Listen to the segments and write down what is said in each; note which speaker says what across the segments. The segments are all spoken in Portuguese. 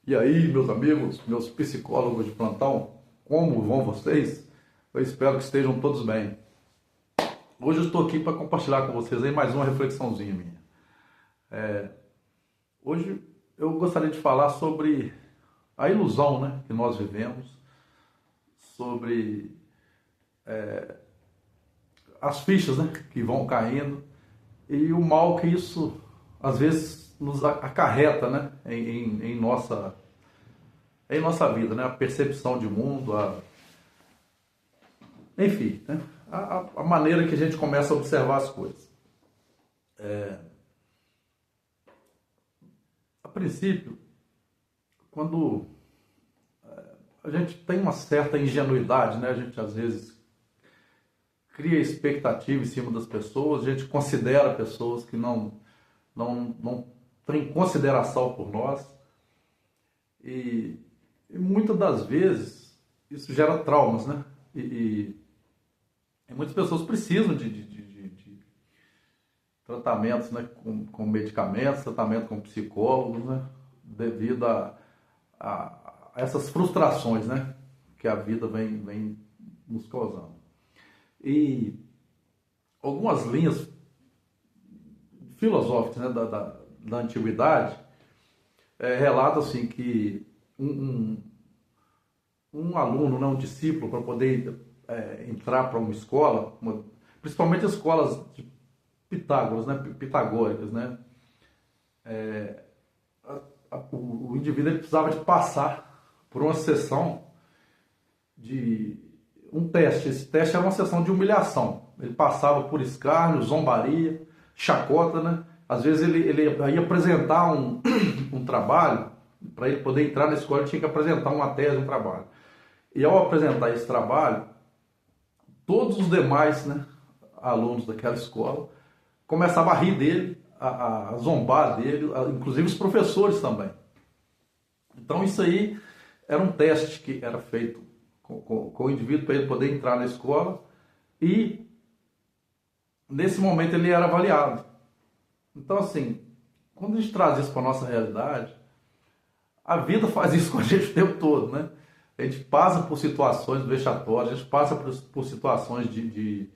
Speaker 1: E aí, meus amigos, meus psicólogos de plantão, como vão vocês? Eu espero que estejam todos bem. Hoje eu estou aqui para compartilhar com vocês aí mais uma reflexãozinha minha. Hoje eu gostaria de falar sobre a ilusão, né, que nós vivemos, sobre as fichas, né, que vão caindo e o mal que isso às vezes nos acarreta, né, em nossa vida, né, a percepção de mundo, enfim, né, a maneira que a gente começa a observar as coisas. A princípio, quando a gente tem uma certa ingenuidade, né, a gente às vezes cria expectativa em cima das pessoas, a gente considera pessoas que não têm consideração por nós e muitas das vezes isso gera traumas, né? E muitas pessoas precisam de tratamentos, né, com medicamentos, tratamento com psicólogos, né, devido a essas frustrações, né, que a vida vem nos causando. E algumas linhas filosóficas, né, da antiguidade relatam assim que um aluno, né, um discípulo, para poder entrar para uma escola, principalmente escolas de Pitágoras, né, pitagóricas, né, o indivíduo ele precisava de passar por uma sessão de um teste. Esse teste era uma sessão de humilhação. Ele passava por escárnio, zombaria, chacota, né? Às vezes ele ia apresentar um trabalho, para ele poder entrar na escola, ele tinha que apresentar uma tese, um trabalho. E ao apresentar esse trabalho, todos os demais, né, alunos daquela escola começavam a rir dele, a zombar dele, inclusive os professores também. Então isso aí era um teste que era feito com o indivíduo para ele poder entrar na escola e nesse momento ele era avaliado. Então assim, quando a gente traz isso para a nossa realidade, a vida faz isso com a gente o tempo todo, né? A gente passa por situações vexatórias, a gente passa por situações de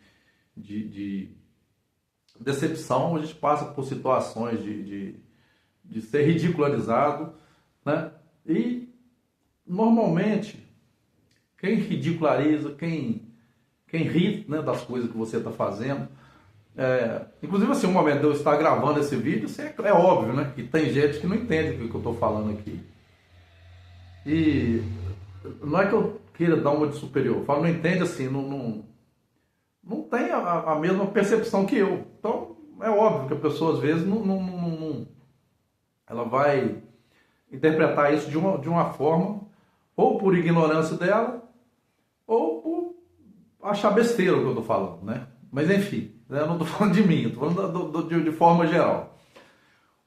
Speaker 1: decepção, a gente passa por situações de ser ridicularizado, né? E normalmente quem ridiculariza, quem ri, né, das coisas que você está fazendo, inclusive assim, o momento de eu estar gravando esse vídeo, é óbvio, né, que tem gente que não entende o que eu estou falando aqui. E não é que eu queira dar uma de superior, eu falo, não entende assim, não tem a mesma percepção que eu. Então é óbvio que a pessoa às vezes ela vai interpretar isso de uma forma, ou por ignorância dela, ou por achar besteira o que eu estou falando, né? Mas enfim, né? Eu não estou falando de mim, eu estou falando de forma geral.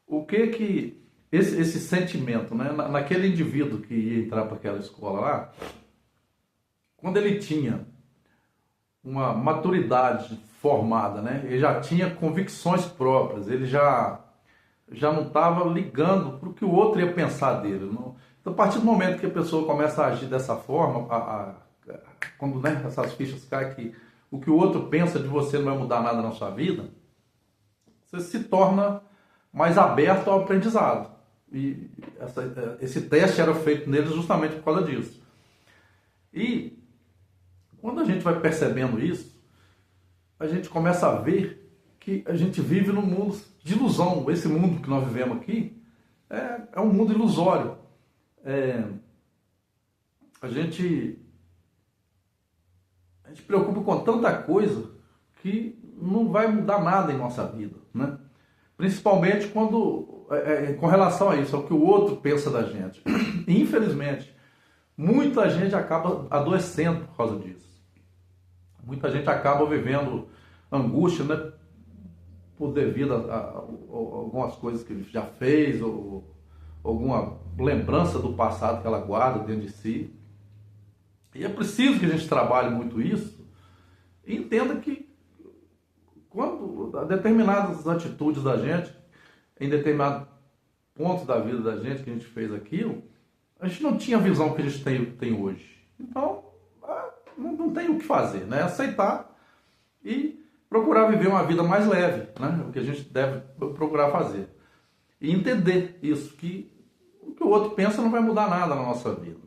Speaker 1: O que esse sentimento, né? Naquele indivíduo que ia entrar para aquela escola lá, quando ele tinha uma maturidade formada, né? Ele já tinha convicções próprias, ele já não estava ligando para o que o outro ia pensar dele. Não? Então, a partir do momento que a pessoa começa a agir dessa forma, quando, né, essas fichas caem que o que o outro pensa de você não vai mudar nada na sua vida, você se torna mais aberto ao aprendizado. E esse teste era feito neles justamente por causa disso. E quando a gente vai percebendo isso, a gente começa a ver que a gente vive num mundo de ilusão. Esse mundo que nós vivemos aqui é um mundo ilusório. A gente preocupa com tanta coisa que não vai mudar nada em nossa vida, né? Principalmente quando, com relação a isso, ao que o outro pensa da gente. Infelizmente, muita gente acaba adoecendo por causa disso. Muita gente acaba vivendo angústia, né? Por devido a algumas coisas que ele já fez, ou alguma lembrança do passado que ela guarda dentro de si. E é preciso que a gente trabalhe muito isso e entenda que quando determinadas atitudes da gente, em determinados pontos da vida da gente que a gente fez aquilo, a gente não tinha a visão que a gente tem hoje. Então, não tem o que fazer, né? Aceitar e procurar viver uma vida mais leve, né? O que a gente deve procurar fazer. E entender isso, que o que o outro pensa não vai mudar nada na nossa vida.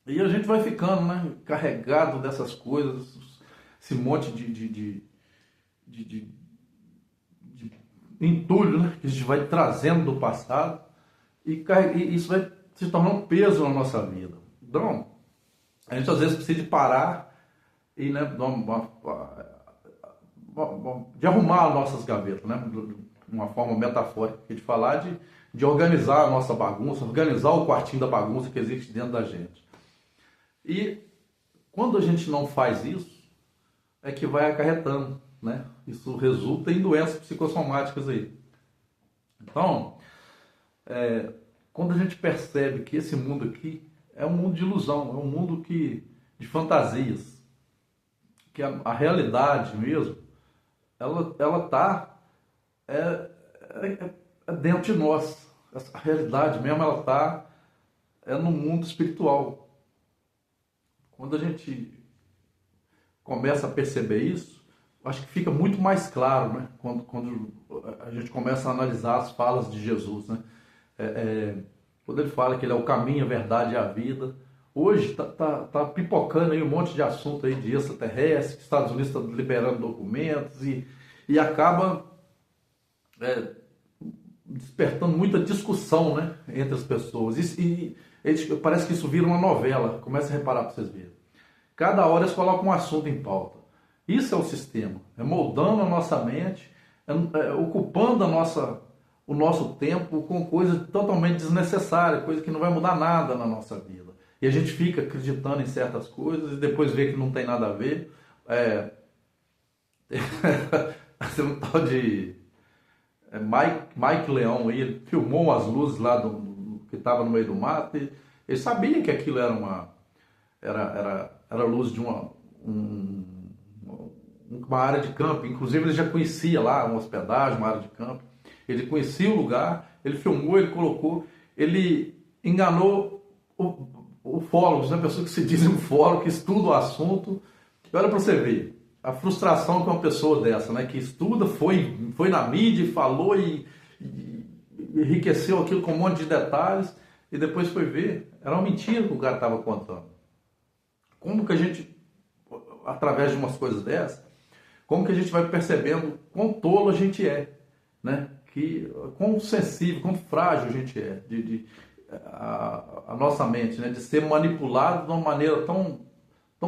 Speaker 1: E a gente vai ficando, né, carregado dessas coisas, esse monte de entulho, né, que a gente vai trazendo do passado, e isso vai se tornar um peso na nossa vida. Então, a gente às vezes precisa de parar e, né, de arrumar nossas gavetas, né, de uma forma metafórica de falar, de organizar a nossa bagunça, organizar o quartinho da bagunça que existe dentro da gente. E quando a gente não faz isso, é que vai acarretando, né? Isso resulta em doenças psicossomáticas aí. Então, quando a gente percebe que esse mundo aqui é um mundo de ilusão, é um mundo de fantasias, que a realidade mesmo, ela está dentro de nós. A realidade mesmo, ela está no mundo espiritual. Quando a gente começa a perceber isso, acho que fica muito mais claro, né? Quando a gente começa a analisar as falas de Jesus, né? Quando ele fala que ele é o caminho, a verdade e a vida. Hoje tá pipocando aí um monte de assunto aí de extraterrestre, que os Estados Unidos estão liberando documentos e acaba despertando muita discussão, né, entre as pessoas. Parece que isso vira uma novela. Começa a reparar para vocês verem. Cada hora eles colocam um assunto em pauta. Isso é o sistema. É moldando a nossa mente, ocupando o nosso tempo com coisa totalmente desnecessária, coisa que não vai mudar nada na nossa vida. E a gente fica acreditando em certas coisas e depois vê que não tem nada a ver. Tem um tal de Mike Leão aí, ele filmou umas luzes lá que estava no meio do mato e ele sabia que aquilo era luz de uma área de campo. Inclusive ele já conhecia lá uma hospedagem, uma área de campo. Ele conhecia o lugar, ele filmou, ele colocou, ele enganou ufólogos, né? Pessoas que se dizem ufólogos, que estudam o assunto. Olha para você ver a frustração que uma pessoa dessa, né, que estuda, foi na mídia e falou e enriqueceu aquilo com um monte de detalhes e depois foi ver, era uma mentira que o cara estava contando. Como que a gente, através de umas coisas dessas, como que a gente vai percebendo quão tolo a gente é, né? Quão sensível, quão frágil a gente é, a nossa mente, né? De ser manipulado de uma maneira tão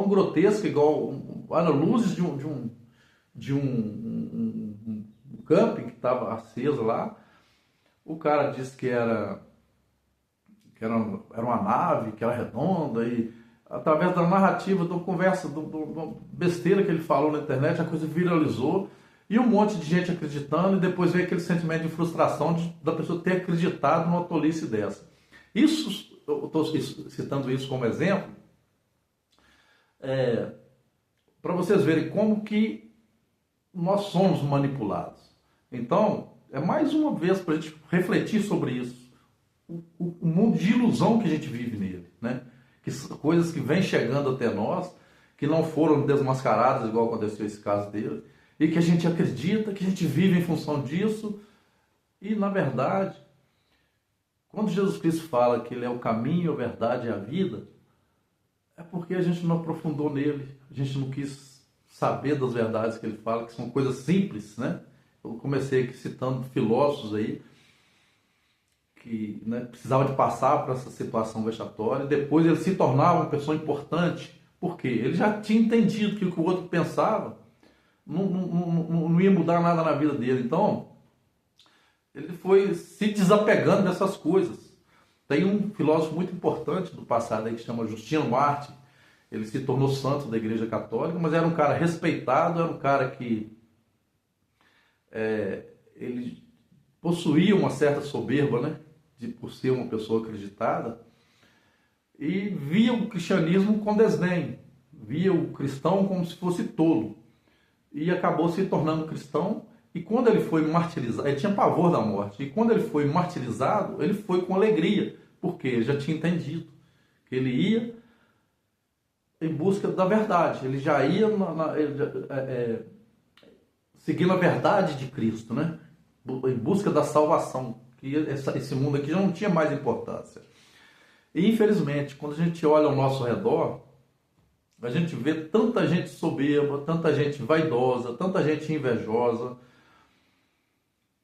Speaker 1: grotesca, igual luzes de um camping que estava aceso lá. O cara disse que era uma nave, que era redonda, e através da narrativa, da conversa, do besteira que ele falou na internet, a coisa viralizou, e um monte de gente acreditando, e depois veio aquele sentimento de frustração da pessoa ter acreditado numa tolice dessa. Isso, eu estou citando isso como exemplo, para vocês verem como que nós somos manipulados. Então, é mais uma vez para a gente refletir sobre isso. O mundo de ilusão que a gente vive nele, né? Coisas que vêm chegando até nós, que não foram desmascaradas, igual aconteceu esse caso dele, e que a gente acredita, que a gente vive em função disso, e na verdade, quando Jesus Cristo fala que ele é o caminho, a verdade e a vida, é porque a gente não aprofundou nele, a gente não quis saber das verdades que ele fala, que são coisas simples, né? Eu comecei aqui citando filósofos aí, que, né, precisava de passar por essa situação vexatória, depois ele se tornava uma pessoa importante, porque ele já tinha entendido que o que o outro pensava não ia mudar nada na vida dele. Então, ele foi se desapegando dessas coisas. Tem um filósofo muito importante do passado aí que se chama Justino Marte. Ele se tornou santo da Igreja Católica, mas era um cara respeitado, era um cara que ele possuía uma certa soberba, né? Por ser uma pessoa acreditada, e via o cristianismo com desdém, via o cristão como se fosse tolo, e acabou se tornando cristão. E quando ele foi martirizado, ele tinha pavor da morte, e quando ele foi martirizado, ele foi com alegria, Porque ele já tinha entendido que ele ia em busca da verdade. Ele já ia seguindo a verdade de Cristo, né? Em busca da salvação. Que esse mundo aqui já não tinha mais importância. E infelizmente, quando a gente olha ao nosso redor, a gente vê tanta gente soberba, tanta gente vaidosa, tanta gente invejosa.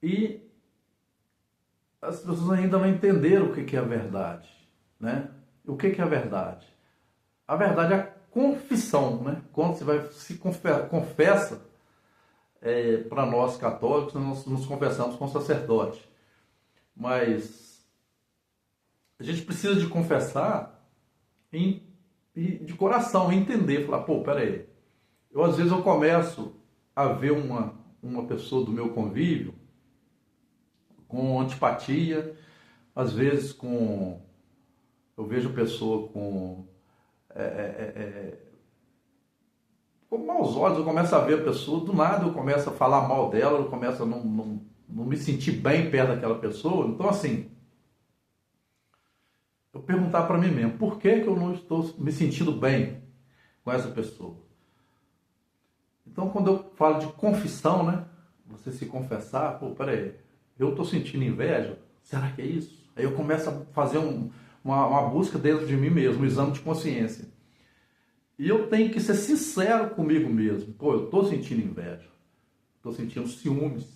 Speaker 1: E as pessoas ainda não entenderam o que é a verdade, né? O que é a verdade? A verdade é a confissão, né? Quando você vai se confessa, para nós católicos, nós nos confessamos com o sacerdote. Mas a gente precisa de confessar de coração, entender, falar, pô, peraí. Às vezes eu começo a ver uma pessoa do meu convívio com antipatia, às vezes eu vejo pessoa com maus olhos, eu começo a ver a pessoa, do nada eu começo a falar mal dela, eu começo a não me sentir bem perto daquela pessoa. Então, assim, eu perguntar para mim mesmo, por que eu não estou me sentindo bem com essa pessoa? Então, quando eu falo de confissão, né? Você se confessar, pô, peraí, eu estou sentindo inveja? Será que é isso? Aí eu começo a fazer uma busca dentro de mim mesmo, um exame de consciência. E eu tenho que ser sincero comigo mesmo. Pô, eu estou sentindo inveja, estou sentindo ciúmes.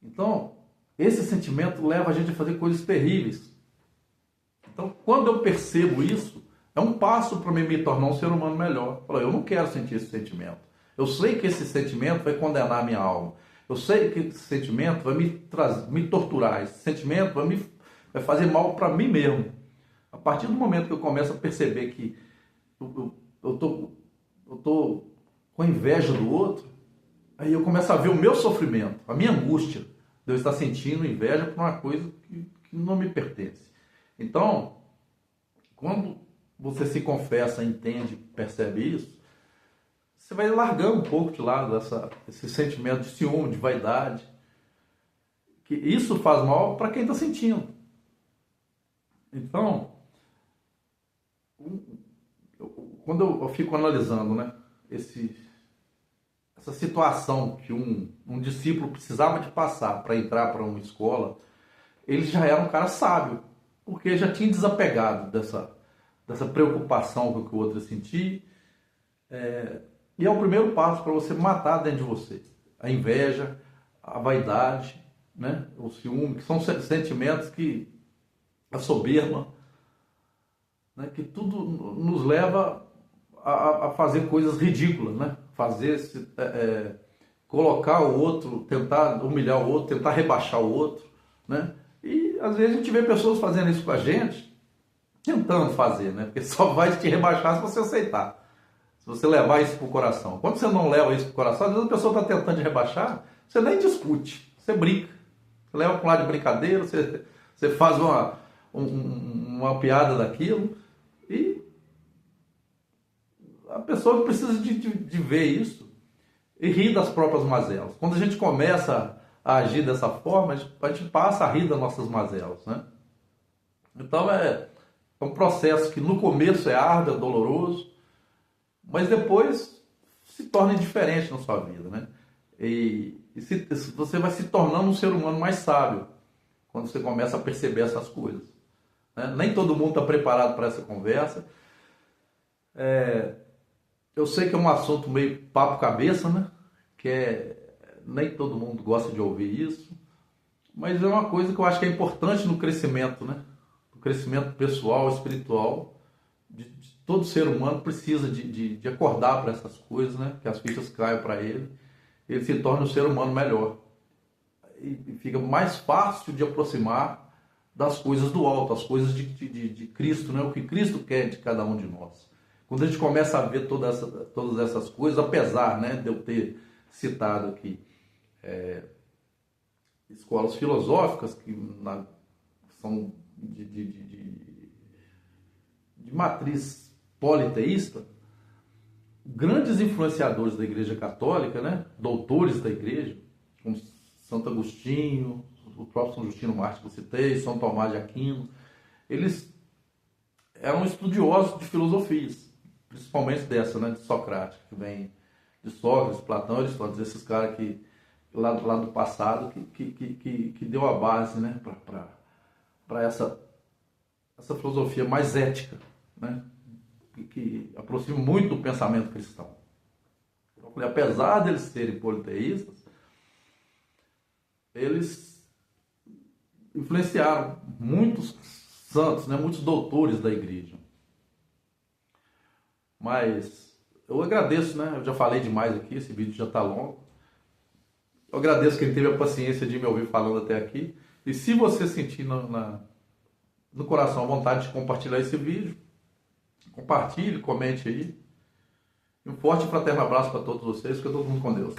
Speaker 1: Então, esse sentimento leva a gente a fazer coisas terríveis. Então, quando eu percebo isso, é um passo para me tornar um ser humano melhor. Eu não quero sentir esse sentimento. Eu sei que esse sentimento vai condenar a minha alma. Eu sei que esse sentimento vai me torturar. Esse sentimento vai fazer mal para mim mesmo. A partir do momento que eu começo a perceber que eu tô com inveja do outro, aí eu começo a ver o meu sofrimento, a minha angústia de eu estar sentindo inveja por uma coisa que não me pertence. Então, quando você se confessa, entende, percebe isso, você vai largando um pouco de lado esse sentimento de ciúme, de vaidade, que isso faz mal para quem está sentindo. Então, quando eu fico analisando, né, essa situação que um discípulo precisava de passar para entrar para uma escola, ele já era um cara sábio, porque já tinha desapegado dessa preocupação com o que o outro sentia. E é o primeiro passo para você matar dentro de você a inveja, a vaidade, né, o ciúme, que são sentimentos a soberba, né, que tudo nos leva a fazer coisas ridículas, né? Colocar o outro, tentar humilhar o outro, tentar rebaixar o outro, né? E às vezes a gente vê pessoas fazendo isso com a gente, tentando fazer, né? Porque só vai te rebaixar se você aceitar, se você levar isso pro coração. Quando você não leva isso pro coração, às vezes a pessoa está tentando te rebaixar, você nem discute, você brinca, você leva para um lado de brincadeira, você faz uma piada daquilo, e a pessoa precisa de ver isso e rir das próprias mazelas. Quando a gente começa a agir dessa forma, a gente passa a rir das nossas mazelas, né? Então é um processo que no começo é árduo, é doloroso, mas depois se torna indiferente na sua vida, né? Você vai se tornando um ser humano mais sábio quando você começa a perceber essas coisas, né? Nem todo mundo está preparado para essa conversa. Eu sei que é um assunto meio papo cabeça, né? Nem todo mundo gosta de ouvir isso, mas é uma coisa que eu acho que é importante no crescimento, né? No crescimento pessoal, espiritual, de todo ser humano precisa de acordar para essas coisas, né? Que as fichas caiam para ele se torna um ser humano melhor. E fica mais fácil de aproximar das coisas do alto, as coisas de Cristo, né? O que Cristo quer de cada um de nós. Quando a gente começa a ver todas essas coisas, apesar, né, de eu ter citado aqui escolas filosóficas que são de matriz politeísta, grandes influenciadores da Igreja Católica, né, doutores da Igreja, como Santo Agostinho, o próprio São Justino Mártir que eu citei, São Tomás de Aquino, eles eram estudiosos de filosofias, principalmente dessa, né, de Socrática, que vem de Sócrates, Platão, Aristóteles, esses caras que lá do passado que deu a base, né, para essa filosofia mais ética, né, que aproxima muito do pensamento cristão. Então, eu falei, apesar deles serem politeístas, eles influenciaram muitos santos, né, muitos doutores da igreja. Mas eu agradeço, né? Eu já falei demais aqui, esse vídeo já está longo. Eu agradeço quem teve a paciência de me ouvir falando até aqui. E se você sentir no coração a vontade de compartilhar esse vídeo, compartilhe, comente aí. E um forte e fraterno abraço para todos vocês. Fica todo mundo com Deus.